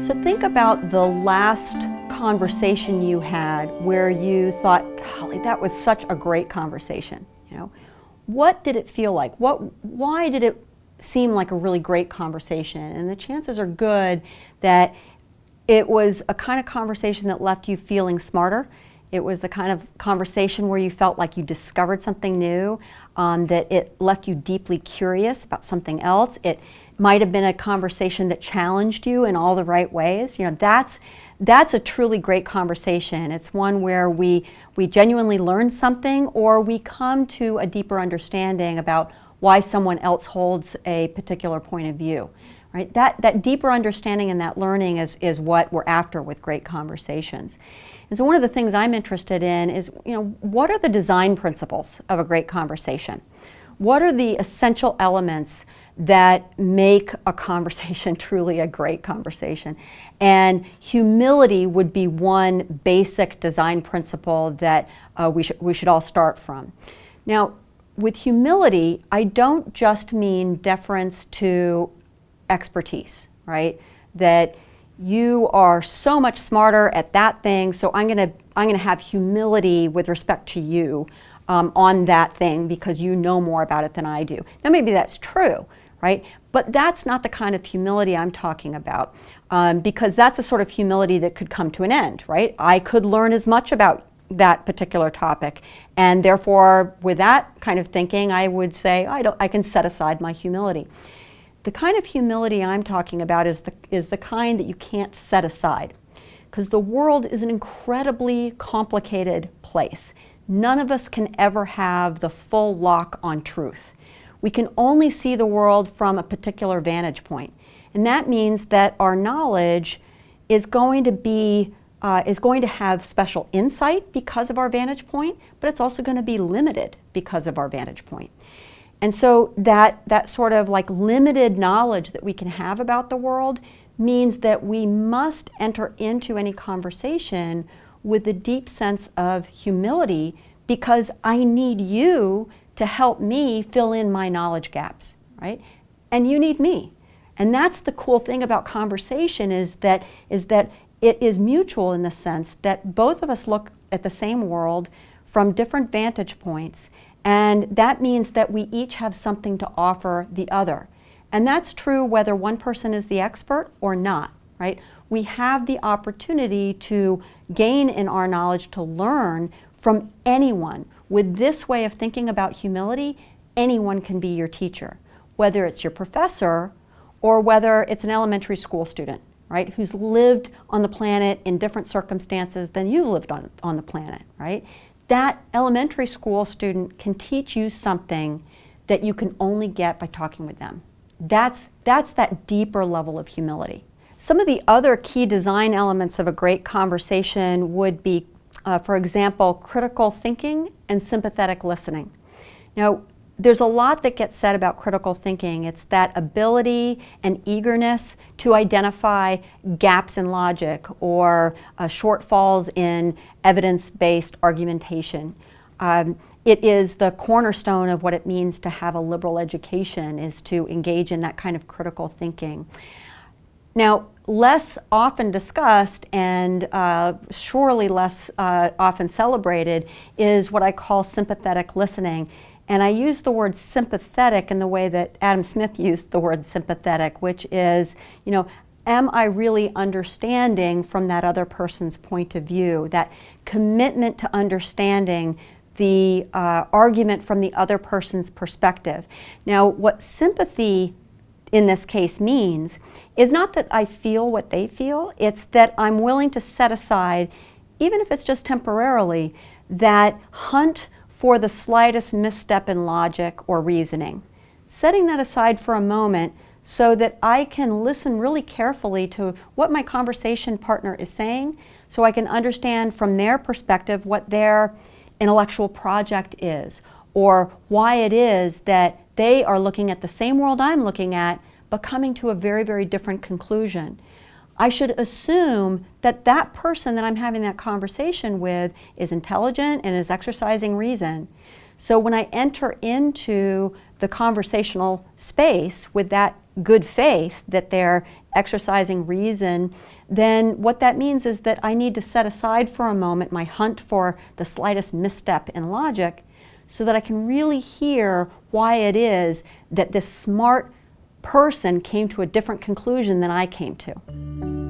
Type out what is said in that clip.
So think about the last conversation you had where you thought, golly, that was such a great conversation. What did it feel like? Why did it seem like a really great conversation? And the chances are good that it was a kind of conversation that left you feeling smarter. It was the kind of conversation where you felt like you discovered something new, that it left you deeply curious about something else. It might have been a conversation that challenged you in all the right ways. That's a truly great conversation. It's one where we genuinely learn something, or we come to a deeper understanding about why someone else holds a particular point of view. Right? That deeper understanding and that learning is what we're after with great conversations. And so one of the things I'm interested in is, what are the design principles of a great conversation? What are the essential elements that make a conversation truly a great conversation? And humility would be one basic design principle that we should all start from. Now, with humility, I don't just mean deference to expertise, right? That you are so much smarter at that thing, so I'm gonna have humility with respect to you on that thing because you know more about it than I do. Now maybe that's true, right? But that's not the kind of humility I'm talking about, because that's a sort of humility that could come to an end, right? I could learn as much about that particular topic, and therefore with that kind of thinking I would say I can set aside my humility. The kind of humility I'm talking about is the kind that you can't set aside, because the world is an incredibly complicated place. None of us can ever have the full lock on truth. We can only see the world from a particular vantage point, and that means that our knowledge is going to have special insight because of our vantage point, but it's also going to be limited because of our vantage point. And so that sort of like limited knowledge that we can have about the world means that we must enter into any conversation with a deep sense of humility, because I need you to help me fill in my knowledge gaps, right? And you need me. And that's the cool thing about conversation is that it is mutual in the sense that both of us look at the same world from different vantage points. And that means that we each have something to offer the other. And that's true whether one person is the expert or not, right? We have the opportunity to gain in our knowledge, to learn from anyone. With this way of thinking about humility, anyone can be your teacher, whether it's your professor or whether it's an elementary school student, right, who's lived on the planet in different circumstances than you lived on the planet, right? That elementary school student can teach you something that you can only get by talking with them. That's that deeper level of humility. Some of the other key design elements of a great conversation would be, for example, critical thinking and sympathetic listening. Now, there's a lot that gets said about critical thinking. It's that ability and eagerness to identify gaps in logic or shortfalls in evidence-based argumentation. It is the cornerstone of what it means to have a liberal education, is to engage in that kind of critical thinking. Now, less often discussed and surely less often celebrated is what I call sympathetic listening. And I use the word sympathetic in the way that Adam Smith used the word sympathetic, which is, am I really understanding from that other person's point of view? That commitment to understanding the argument from the other person's perspective. Now, what sympathy in this case means is not that I feel what they feel, it's that I'm willing to set aside, even if it's just temporarily, that hunt for the slightest misstep in logic or reasoning. Setting that aside for a moment so that I can listen really carefully to what my conversation partner is saying, so I can understand from their perspective what their intellectual project is, or why it is that they are looking at the same world I'm looking at, but coming to a very, very different conclusion. I should assume that that person that I'm having that conversation with is intelligent and is exercising reason. So when I enter into the conversational space with that good faith that they're exercising reason, then what that means is that I need to set aside for a moment my hunt for the slightest misstep in logic so that I can really hear why it is that this smart person came to a different conclusion than I came to.